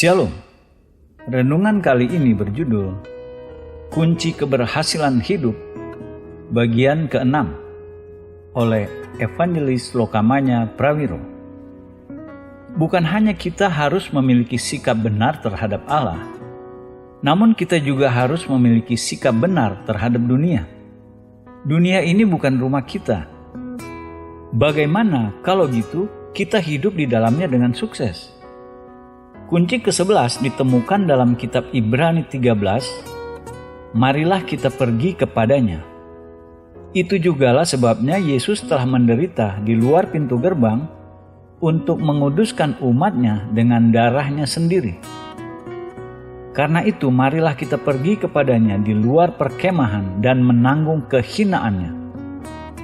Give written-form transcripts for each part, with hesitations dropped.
Shalom. Renungan kali ini berjudul Kunci Keberhasilan Hidup bagian ke-6 oleh Evangelis Lokamanya Prawiro. Bukan hanya kita harus memiliki sikap benar terhadap Allah, namun kita juga harus memiliki sikap benar terhadap dunia. Dunia ini bukan rumah kita. Bagaimana kalau gitu kita hidup di dalamnya dengan sukses? Kunci ke-11 ditemukan dalam kitab Ibrani 13, marilah kita pergi kepadanya. Itu jugalah sebabnya Yesus telah menderita di luar pintu gerbang untuk menguduskan umatnya dengan darahnya sendiri. Karena itu marilah kita pergi kepadanya di luar perkemahan dan menanggung kehinaannya.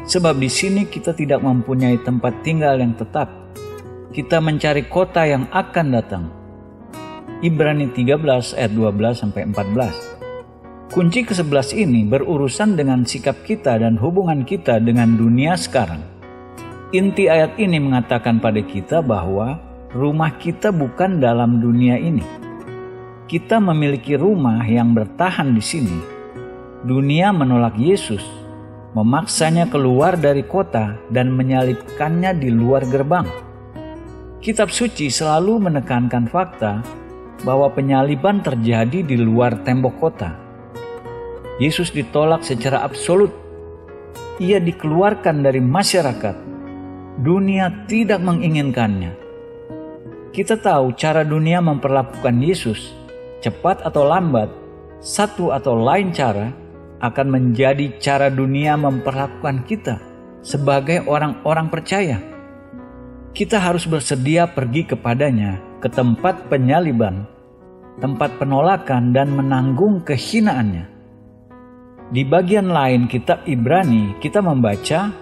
Sebab di sini kita tidak mempunyai tempat tinggal yang tetap. Kita mencari kota yang akan datang. Ibrani 13 ayat 12-14. Kunci ke-11 ini berurusan dengan sikap kita dan hubungan kita dengan dunia sekarang. Inti ayat ini mengatakan pada kita bahwa rumah kita bukan dalam dunia ini. Kita memiliki rumah yang bertahan di sini. Dunia menolak Yesus, memaksanya keluar dari kota dan menyalibkannya di luar gerbang. Kitab suci selalu menekankan fakta bahwa penyaliban terjadi di luar tembok kota. Yesus ditolak secara absolut. Ia dikeluarkan dari masyarakat. Dunia tidak menginginkannya. Kita tahu cara dunia memperlakukan Yesus, cepat atau lambat, satu atau lain cara, akan menjadi cara dunia memperlakukan kita sebagai orang-orang percaya. Kita harus bersedia pergi kepadanya ke tempat penyaliban, tempat penolakan dan menanggung kehinaannya. Di bagian lain kitab Ibrani kita membaca,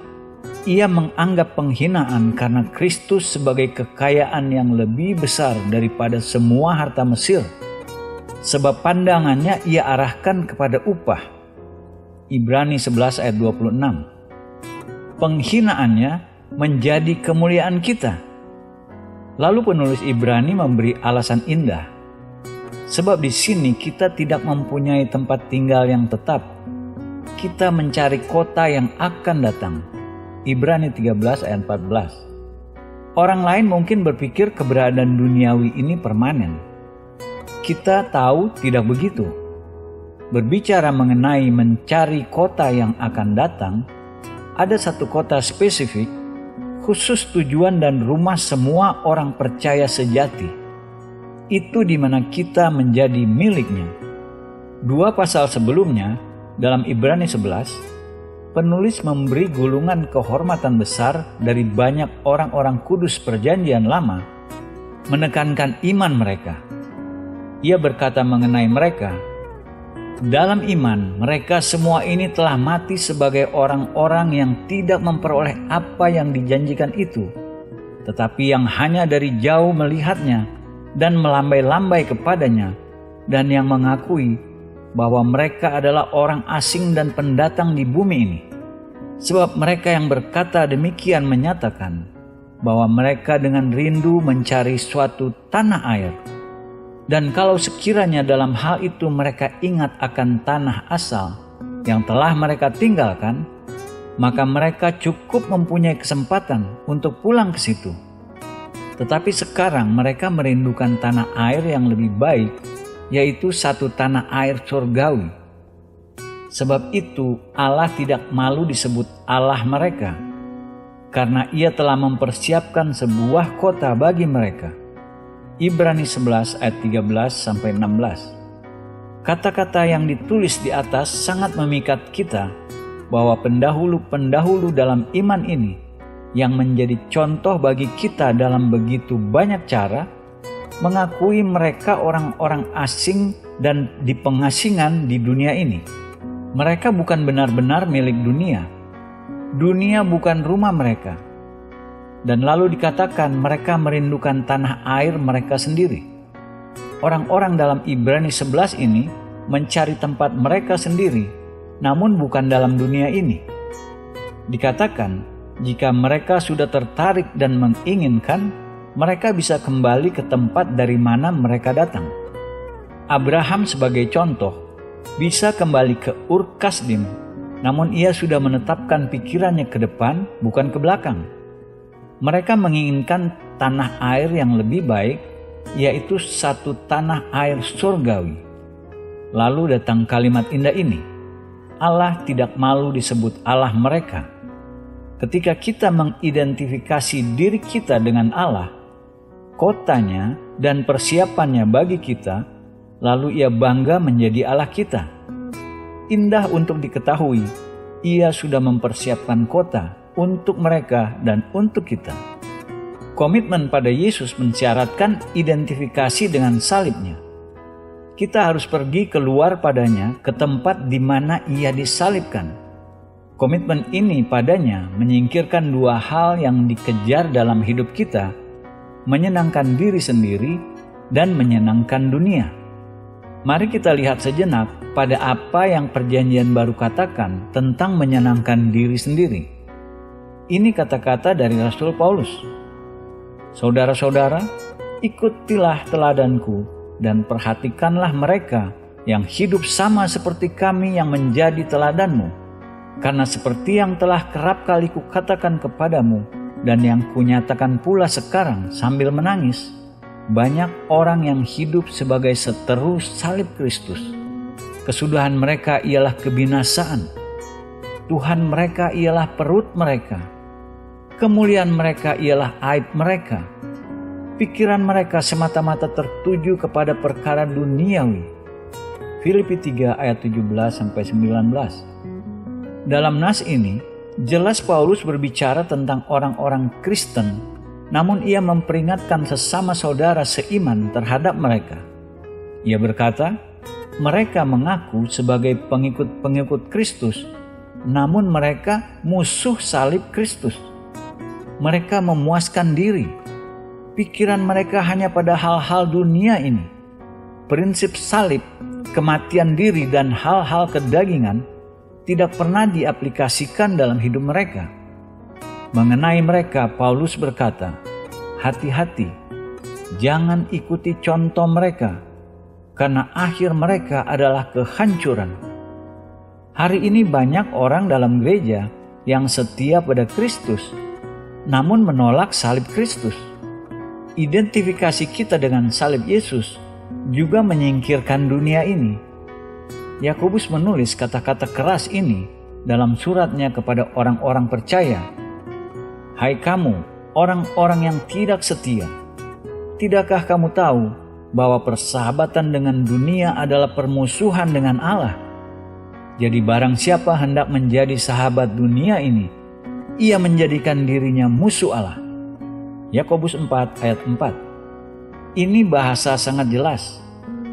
ia menganggap penghinaan karena Kristus sebagai kekayaan yang lebih besar daripada semua harta Mesir. Sebab pandangannya ia arahkan kepada upah. Ibrani 11 ayat 26. Penghinaannya menjadi kemuliaan kita. Lalu penulis Ibrani memberi alasan indah. Sebab di sini kita tidak mempunyai tempat tinggal yang tetap. Kita mencari kota yang akan datang. Ibrani 13 ayat 14. Orang lain mungkin berpikir keberadaan duniawi ini permanen. Kita tahu tidak begitu. Berbicara mengenai mencari kota yang akan datang, ada satu kota spesifik khusus tujuan dan rumah semua orang percaya sejati. Itu di mana kita menjadi miliknya. 2 pasal sebelumnya, dalam Ibrani 11, penulis memberi gulungan kehormatan besar dari banyak orang-orang kudus perjanjian lama, menekankan iman mereka. Ia berkata mengenai mereka, dalam iman, mereka semua ini telah mati sebagai orang-orang yang tidak memperoleh apa yang dijanjikan itu, tetapi yang hanya dari jauh melihatnya dan melambai-lambai kepadanya, dan yang mengakui bahwa mereka adalah orang asing dan pendatang di bumi ini. Sebab mereka yang berkata demikian menyatakan bahwa mereka dengan rindu mencari suatu tanah air. Dan kalau sekiranya dalam hal itu mereka ingat akan tanah asal yang telah mereka tinggalkan, maka mereka cukup mempunyai kesempatan untuk pulang ke situ. Tetapi sekarang mereka merindukan tanah air yang lebih baik, yaitu satu tanah air surgawi. Sebab itu Allah tidak malu disebut Allah mereka, karena Ia telah mempersiapkan sebuah kota bagi mereka. Ibrani 11 ayat 13-16. Kata-kata yang ditulis di atas sangat memikat kita bahwa pendahulu-pendahulu dalam iman ini yang menjadi contoh bagi kita dalam begitu banyak cara, mengakui mereka orang-orang asing dan di pengasingan di dunia ini. Mereka bukan benar-benar milik dunia. Dunia bukan rumah mereka. Dan lalu dikatakan mereka merindukan tanah air mereka sendiri. Orang-orang dalam Ibrani 11 ini mencari tempat mereka sendiri, namun bukan dalam dunia ini. Dikatakan, jika mereka sudah tertarik dan menginginkan, mereka bisa kembali ke tempat dari mana mereka datang. Abraham sebagai contoh bisa kembali ke Ur Kasdim, namun ia sudah menetapkan pikirannya ke depan, bukan ke belakang. Mereka menginginkan tanah air yang lebih baik, yaitu satu tanah air surgawi. Lalu datang kalimat indah ini, Allah tidak malu disebut Allah mereka. Ketika kita mengidentifikasi diri kita dengan Allah, kotanya dan persiapannya bagi kita, lalu ia bangga menjadi Allah kita. Indah untuk diketahui, ia sudah mempersiapkan kota untuk mereka dan untuk kita. Komitmen pada Yesus mensyaratkan identifikasi dengan salibnya. Kita harus pergi keluar padanya ke tempat di mana ia disalibkan. Komitmen ini padanya menyingkirkan dua hal yang dikejar dalam hidup kita, menyenangkan diri sendiri dan menyenangkan dunia. Mari kita lihat sejenak pada apa yang Perjanjian Baru katakan tentang menyenangkan diri sendiri. Ini kata-kata dari Rasul Paulus. Saudara-saudara, ikutilah teladanku dan perhatikanlah mereka yang hidup sama seperti kami yang menjadi teladanmu. Karena seperti yang telah kerap kali kukatakan kepadamu dan yang kunyatakan pula sekarang sambil menangis, banyak orang yang hidup sebagai seteru salib Kristus. Kesudahan mereka ialah kebinasaan. Tuhan mereka ialah perut mereka. Kemuliaan mereka ialah aib mereka. Pikiran mereka semata-mata tertuju kepada perkara duniawi. Filipi 3 ayat 17-19. Dalam nas ini, jelas Paulus berbicara tentang orang-orang Kristen, namun ia memperingatkan sesama saudara seiman terhadap mereka. Ia berkata, mereka mengaku sebagai pengikut-pengikut Kristus, namun mereka musuh salib Kristus. Mereka memuaskan diri. Pikiran mereka hanya pada hal-hal dunia ini. Prinsip salib, kematian diri dan hal-hal kedagingan tidak pernah diaplikasikan dalam hidup mereka. Mengenai mereka, Paulus berkata, hati-hati, jangan ikuti contoh mereka, karena akhir mereka adalah kehancuran. Hari ini banyak orang dalam gereja yang setia pada Kristus, namun menolak salib Kristus. Identifikasi kita dengan salib Yesus juga menyingkirkan dunia ini. Yakobus menulis kata-kata keras ini dalam suratnya kepada orang-orang percaya. Hai kamu, orang-orang yang tidak setia, tidakkah kamu tahu bahwa persahabatan dengan dunia adalah permusuhan dengan Allah? Jadi barang siapa hendak menjadi sahabat dunia ini, ia menjadikan dirinya musuh Allah. Yakobus 4 ayat 4. Ini bahasa sangat jelas,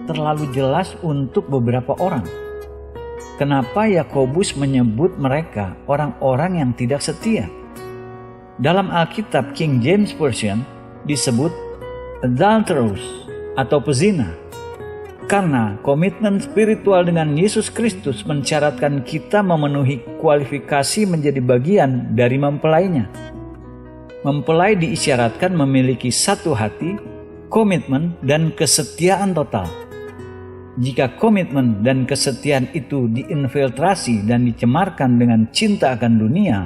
terlalu jelas untuk beberapa orang. Kenapa Yakobus menyebut mereka orang-orang yang tidak setia? Dalam Alkitab King James Version disebut adulterous atau pezina. Karena komitmen spiritual dengan Yesus Kristus mensyaratkan kita memenuhi kualifikasi menjadi bagian dari mempelainya. Mempelai diisyaratkan memiliki satu hati, komitmen, dan kesetiaan total. Jika komitmen dan kesetiaan itu diinfiltrasi dan dicemarkan dengan cinta akan dunia,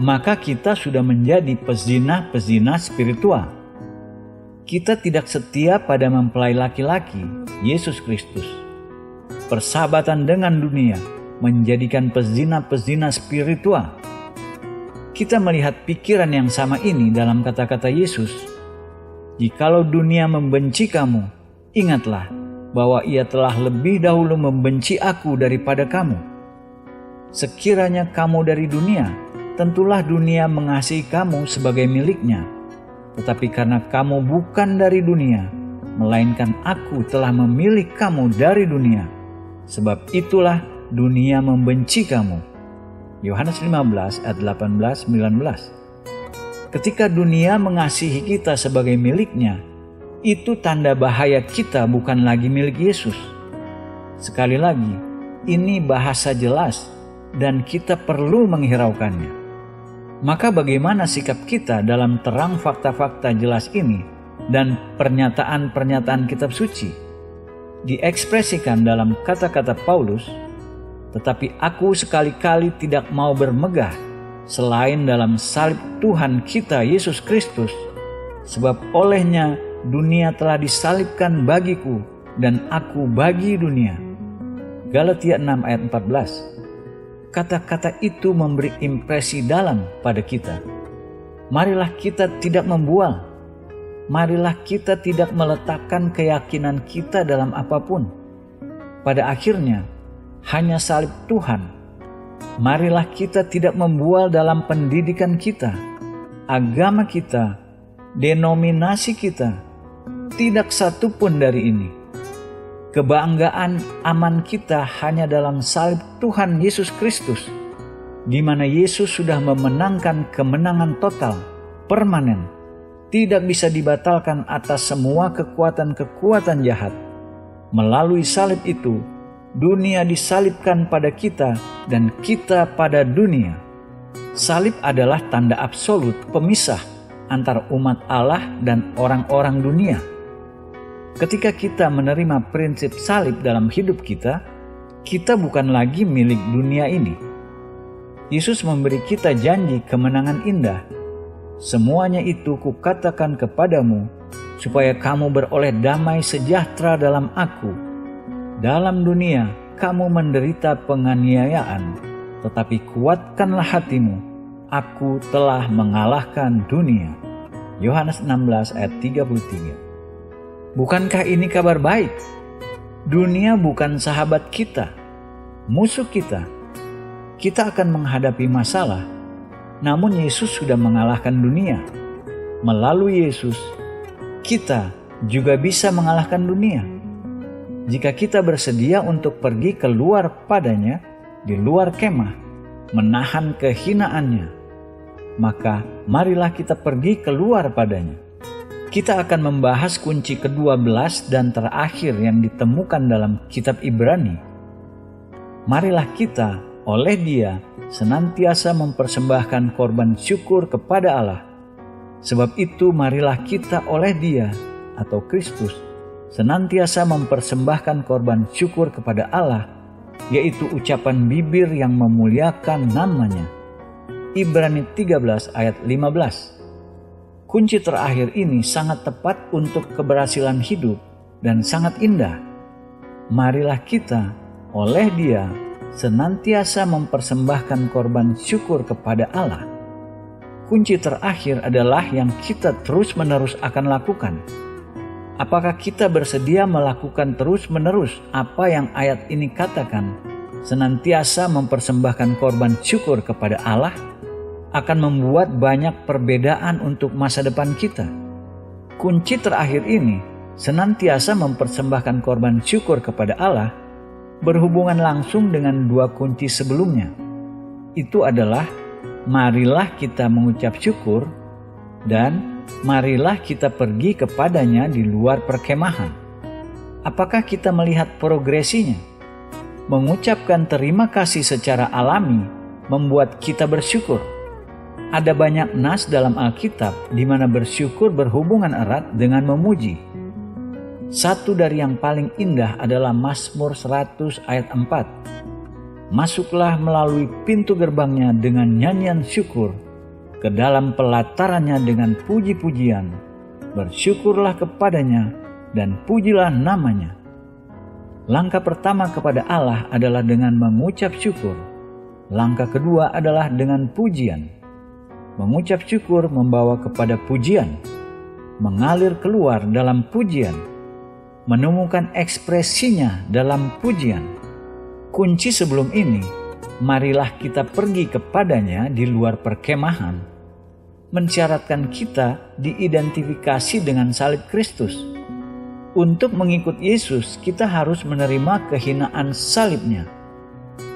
maka kita sudah menjadi pezina-pezina spiritual. Kita tidak setia pada mempelai laki-laki, Yesus Kristus. Persahabatan dengan dunia menjadikan pezina-pezina spiritual. Kita melihat pikiran yang sama ini dalam kata-kata Yesus. Jikalau dunia membenci kamu, ingatlah bahwa ia telah lebih dahulu membenci aku daripada kamu. Sekiranya kamu dari dunia, tentulah dunia mengasihi kamu sebagai miliknya. Tetapi karena kamu bukan dari dunia, melainkan aku telah memilih kamu dari dunia, sebab itulah dunia membenci kamu. Yohanes 15 ayat 18-19. Ketika dunia mengasihi kita sebagai miliknya, itu tanda bahaya kita bukan lagi milik Yesus. Sekali lagi, ini bahasa jelas dan kita perlu menghiraukannya. Maka bagaimana sikap kita dalam terang fakta-fakta jelas ini dan pernyataan-pernyataan kitab suci? Diekspresikan dalam kata-kata Paulus, "Tetapi aku sekali-kali tidak mau bermegah selain dalam salib Tuhan kita Yesus Kristus, sebab olehnya dunia telah disalibkan bagiku dan aku bagi dunia." Galatia 6 ayat 14. Kata-kata itu memberi impresi dalam pada kita. Marilah kita tidak membual. Marilah kita tidak meletakkan keyakinan kita dalam apapun. Pada akhirnya, hanya salib Tuhan. Marilah kita tidak membual dalam pendidikan kita, agama kita, denominasi kita. Tidak satu pun dari ini. Kebanggaan aman kita hanya dalam salib Tuhan Yesus Kristus, di mana Yesus sudah memenangkan kemenangan total, permanen, tidak bisa dibatalkan atas semua kekuatan-kekuatan jahat. Melalui salib itu, dunia disalibkan pada kita dan kita pada dunia. Salib adalah tanda absolut pemisah antara umat Allah dan orang-orang dunia. Ketika kita menerima prinsip salib dalam hidup kita bukan lagi milik dunia ini. Yesus memberi kita janji kemenangan indah. "Semuanya itu kukatakan kepadamu, supaya kamu beroleh damai sejahtera dalam aku. Dalam dunia kamu menderita penganiayaan, tetapi kuatkanlah hatimu, aku telah mengalahkan dunia." Yohanes 16 ayat 33. Bukankah ini kabar baik? Dunia bukan sahabat kita, musuh kita. Kita akan menghadapi masalah, namun Yesus sudah mengalahkan dunia. Melalui Yesus, kita juga bisa mengalahkan dunia. Jika kita bersedia untuk pergi keluar padanya, di luar kemah, menahan kehinaannya, maka marilah kita pergi keluar padanya. Kita akan membahas kunci ke-12 dan terakhir yang ditemukan dalam kitab Ibrani. Marilah kita oleh Dia senantiasa mempersembahkan korban syukur kepada Allah. Sebab itu marilah kita oleh Dia atau Kristus senantiasa mempersembahkan korban syukur kepada Allah, yaitu ucapan bibir yang memuliakan namanya. Ibrani 13 ayat 15. Kunci terakhir ini sangat tepat untuk keberhasilan hidup dan sangat indah. Marilah kita oleh Dia senantiasa mempersembahkan korban syukur kepada Allah. Kunci terakhir adalah yang kita terus-menerus akan lakukan. Apakah kita bersedia melakukan terus-menerus apa yang ayat ini katakan, senantiasa mempersembahkan korban syukur kepada Allah? Akan membuat banyak perbedaan untuk masa depan kita. Kunci terakhir ini, senantiasa mempersembahkan korban syukur kepada Allah, berhubungan langsung dengan dua kunci sebelumnya. Itu adalah, marilah kita mengucap syukur, dan marilah kita pergi kepadanya di luar perkemahan. Apakah kita melihat progresinya? Mengucapkan terima kasih secara alami membuat kita bersyukur. Ada banyak nas dalam Alkitab di mana bersyukur berhubungan erat dengan memuji. Satu dari yang paling indah adalah Mazmur 100 ayat 4. "Masuklah melalui pintu gerbangnya dengan nyanyian syukur, ke dalam pelatarannya dengan puji-pujian. Bersyukurlah kepadanya dan pujilah namanya." Langkah pertama kepada Allah adalah dengan mengucap syukur. Langkah kedua adalah dengan pujian. Mengucap syukur membawa kepada pujian, mengalir keluar dalam pujian, menemukan ekspresinya dalam pujian. Kunci sebelum ini, marilah kita pergi kepadanya di luar perkemahan, mensyaratkan kita diidentifikasi dengan salib Kristus. Untuk mengikut Yesus, kita harus menerima kehinaan salibnya.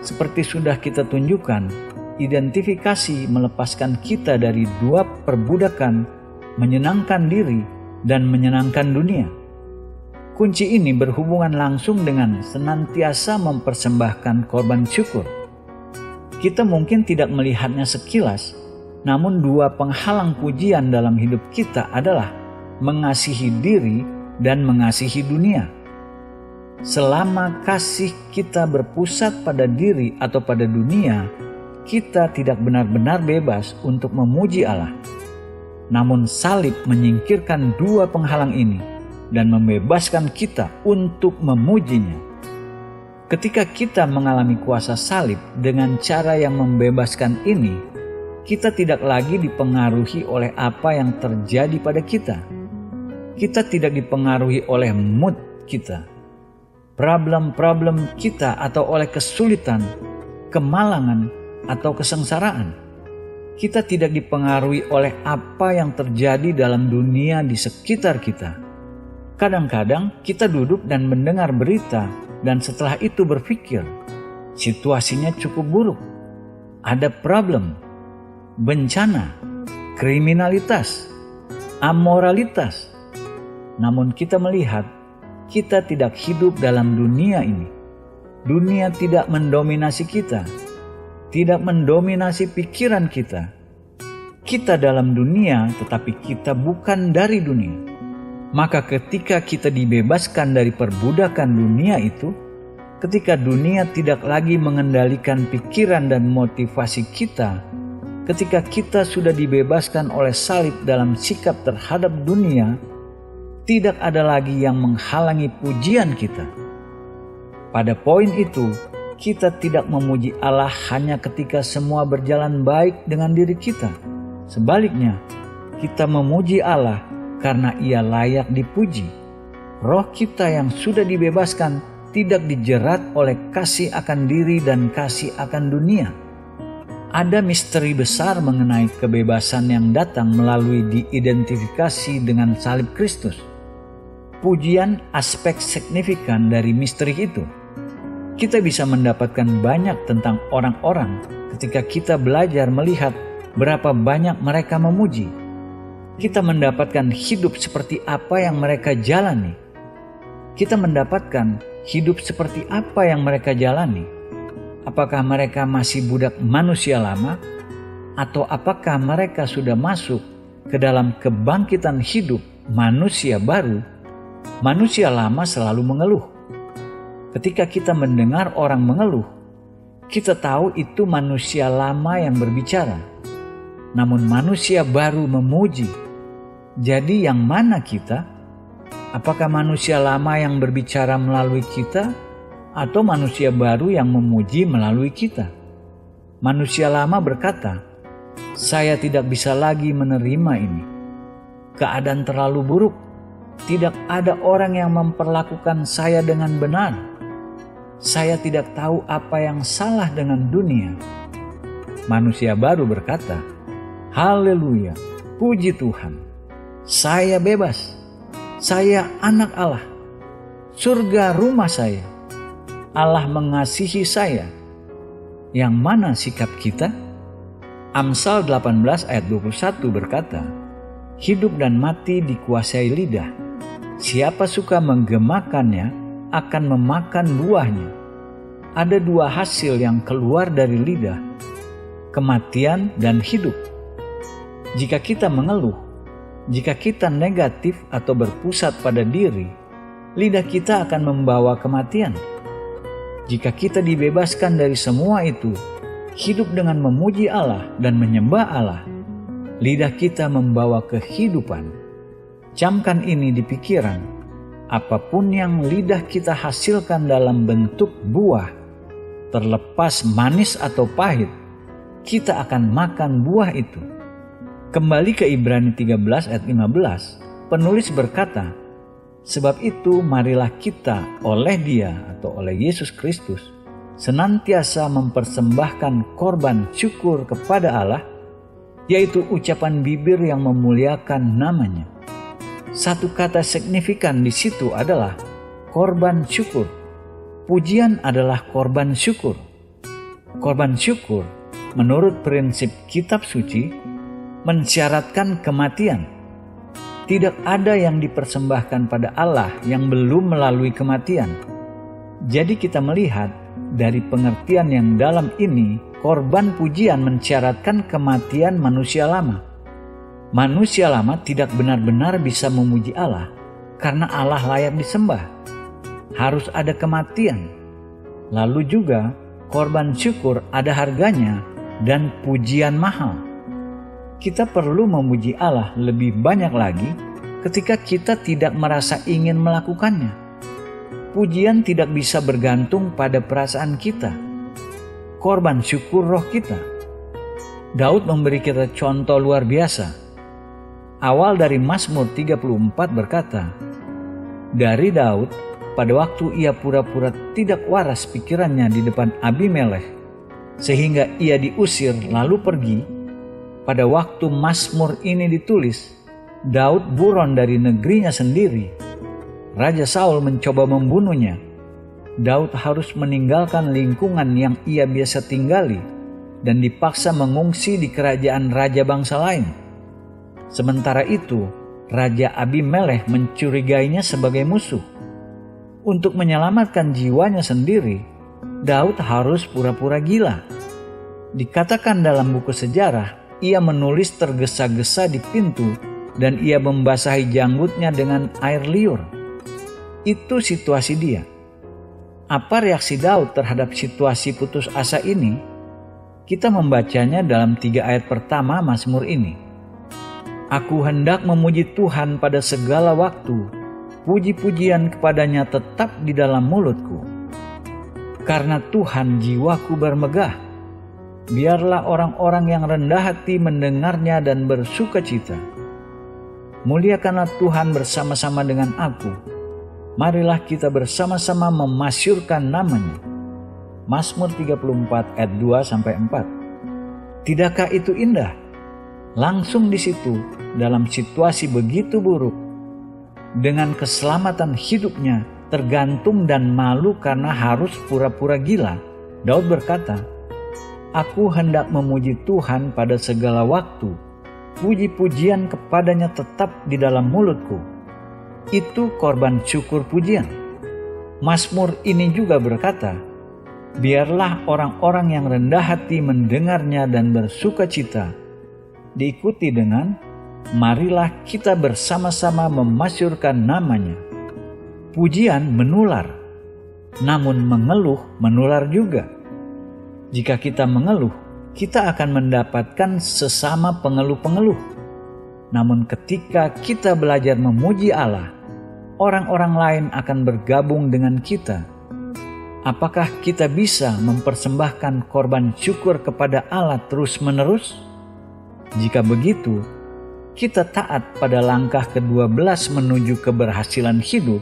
Seperti sudah kita tunjukkan, identifikasi melepaskan kita dari dua perbudakan, menyenangkan diri dan menyenangkan dunia. Kunci ini berhubungan langsung dengan senantiasa mempersembahkan korban syukur. Kita mungkin tidak melihatnya sekilas, Namun dua penghalang pujian dalam hidup kita adalah mengasihi diri dan mengasihi dunia. Selama kasih kita berpusat pada diri atau pada dunia, kita tidak benar-benar bebas untuk memuji Allah. Namun salib menyingkirkan dua penghalang ini dan membebaskan kita untuk memujinya. Ketika kita mengalami kuasa salib dengan cara yang membebaskan ini, kita tidak lagi dipengaruhi oleh apa yang terjadi pada kita. Kita tidak dipengaruhi oleh mood kita, problem-problem kita, atau oleh kesulitan, kemalangan, atau kesengsaraan. Kita tidak dipengaruhi oleh apa yang terjadi dalam dunia di sekitar kita. Kadang-kadang kita duduk dan mendengar berita, dan setelah itu berpikir, situasinya cukup buruk. Ada problem, bencana, kriminalitas, amoralitas. Namun kita melihat, kita tidak hidup dalam dunia ini. Dunia tidak mendominasi kita, tidak mendominasi pikiran kita. Kita dalam dunia, tetapi kita bukan dari dunia. Maka ketika kita dibebaskan dari perbudakan dunia itu, ketika dunia tidak lagi mengendalikan pikiran dan motivasi kita, ketika kita sudah dibebaskan oleh salib dalam sikap terhadap dunia, tidak ada lagi yang menghalangi pujian kita. Pada poin itu, kita tidak memuji Allah hanya ketika semua berjalan baik dengan diri kita. Sebaliknya, kita memuji Allah karena Ia layak dipuji. Roh kita yang sudah dibebaskan tidak dijerat oleh kasih akan diri dan kasih akan dunia. Ada misteri besar mengenai kebebasan yang datang melalui diidentifikasi dengan salib Kristus. Pujian aspek signifikan dari misteri itu. Kita bisa mendapatkan banyak tentang orang-orang ketika kita belajar melihat berapa banyak mereka memuji. Kita mendapatkan hidup seperti apa yang mereka jalani. Kita mendapatkan hidup seperti apa yang mereka jalani. Apakah mereka masih budak manusia lama? Atau apakah mereka sudah masuk ke dalam kebangkitan hidup manusia baru? Manusia lama selalu mengeluh. Ketika kita mendengar orang mengeluh, kita tahu itu manusia lama yang berbicara. Namun manusia baru memuji. Jadi yang mana kita? Apakah manusia lama yang berbicara melalui kita, atau manusia baru yang memuji melalui kita? Manusia lama berkata, "Saya tidak bisa lagi menerima ini. Keadaan terlalu buruk. Tidak ada orang yang memperlakukan saya dengan benar. Saya tidak tahu apa yang salah dengan dunia." Manusia baru berkata, "Haleluya, puji Tuhan. Saya bebas. Saya anak Allah. Surga rumah saya. Allah mengasihi saya." Yang mana sikap kita? Amsal 18 ayat 21 berkata, "Hidup dan mati dikuasai lidah. Siapa suka menggemakannya akan memakan buahnya." Ada dua hasil yang keluar dari lidah, kematian dan hidup. Jika kita mengeluh, jika kita negatif atau berpusat pada diri, lidah kita akan membawa kematian. Jika kita dibebaskan dari semua itu, hidup dengan memuji Allah dan menyembah Allah, lidah kita membawa kehidupan. Camkan ini di pikiran, apapun yang lidah kita hasilkan dalam bentuk buah, terlepas manis atau pahit, kita akan makan buah itu. Kembali ke Ibrani 13 ayat 15, penulis berkata, "Sebab itu marilah kita oleh Dia," atau oleh Yesus Kristus, "senantiasa mempersembahkan korban syukur kepada Allah, yaitu ucapan bibir yang memuliakan namanya." Satu kata signifikan di situ adalah korban syukur. Pujian adalah korban syukur. Korban syukur, menurut prinsip kitab suci, mensyaratkan kematian. Tidak ada yang dipersembahkan pada Allah yang belum melalui kematian. Jadi kita melihat dari pengertian yang dalam ini korban pujian mensyaratkan kematian manusia lama. Manusia lama tidak benar-benar bisa memuji Allah karena Allah layak disembah. Harus ada kematian. Lalu juga korban syukur ada harganya dan pujian mahal. Kita perlu memuji Allah lebih banyak lagi ketika kita tidak merasa ingin melakukannya. Pujian tidak bisa bergantung pada perasaan kita. Korban syukur roh kita. Daud memberi kita contoh luar biasa. Awal dari Mazmur 34 berkata, dari Daud pada waktu ia pura-pura tidak waras pikirannya di depan Abimelekh, sehingga ia diusir lalu pergi. Pada waktu Mazmur ini ditulis, Daud buron dari negerinya sendiri. Raja Saul mencoba membunuhnya. Daud harus meninggalkan lingkungan yang ia biasa tinggali dan dipaksa mengungsi di kerajaan raja bangsa lain. Sementara itu, Raja Abimelekh mencurigainya sebagai musuh. Untuk menyelamatkan jiwanya sendiri, Daud harus pura-pura gila. Dikatakan dalam buku sejarah, ia menulis tergesa-gesa di pintu dan ia membasahi janggutnya dengan air liur. Itu situasi dia. Apa reaksi Daud terhadap situasi putus asa ini? Kita membacanya dalam 3 ayat pertama Mazmur ini. Aku hendak memuji Tuhan pada segala waktu, puji-pujian kepadanya tetap di dalam mulutku. Karena Tuhan jiwaku bermegah, biarlah orang-orang yang rendah hati mendengarnya dan bersuka cita. Muliakanlah Tuhan bersama-sama dengan aku. Marilah kita bersama-sama memasyurkan namanya. Mazmur 34 ayat 2-4. Tidakkah itu indah? Langsung di situ, dalam situasi begitu buruk, dengan keselamatan hidupnya tergantung dan malu karena harus pura-pura gila, Daud berkata, aku hendak memuji Tuhan pada segala waktu, puji-pujian kepadanya tetap di dalam mulutku. Itu korban syukur pujian. Mazmur ini juga berkata, biarlah orang-orang yang rendah hati mendengarnya dan bersuka cita. Diikuti dengan, marilah kita bersama-sama memasyurkan namanya. Pujian menular, namun mengeluh menular juga. Jika kita mengeluh, kita akan mendapatkan sesama pengeluh-pengeluh. Namun ketika kita belajar memuji Allah, orang-orang lain akan bergabung dengan kita. Apakah kita bisa mempersembahkan korban syukur kepada Allah terus-menerus? Jika begitu, kita taat pada langkah ke-12 menuju keberhasilan hidup.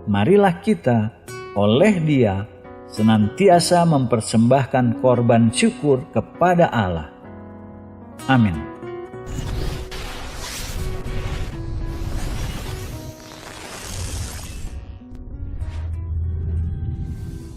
Marilah kita oleh Dia senantiasa mempersembahkan korban syukur kepada Allah. Amin.